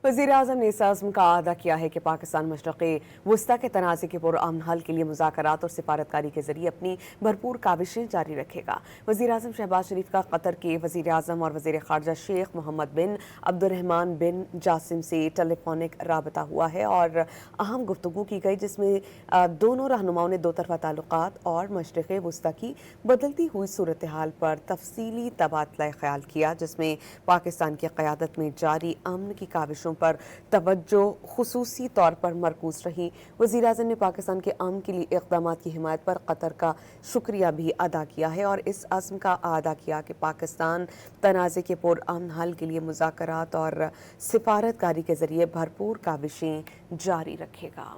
वज़ीर-ए-आज़म ने इस अज़्म का अदा किया है कि पाकिस्तान मशरिक़ वस्ता के तनाज़े के पुरअमन हल के लिए मुज़ाकरात और सिफारतकारी के ज़रिए अपनी भरपूर काविशें जारी रखेगा। वज़ीर-ए-आज़म शहबाज शरीफ का कतर के वज़ीर-ए-आज़म और वज़ीर ख़ारजा शेख मोहम्मद बिन अब्दुर्रहमान बिन जासिम से टेलीफोनिक राबता हुआ है और अहम गुफ्तगू की गई, जिसमें दोनों रहनुमाओं ने दो तरफ़ा ताल्लुकात और मशरिक़ वस्ता की बदलती हुई सूरत हाल पर तफसीली तबादला ख्याल किया, जिसमें पाकिस्तान की क़यादत में जारी अमन की काविशों पर तवज्जो खुसूसी तौर पर मरकूज रही। वज़ीर-ए-आज़म ने पाकिस्तान के अमन के लिए इक़दामात की हिमायत पर कतर का शुक्रिया भी अदा किया है और इस अज़्म का अदा किया कि पाकिस्तान तनाज़े के पुरअमन हल के लिए मुज़ाकरात और सिफारतकारी के ज़रिए भरपूर काविशें जारी रखेगा।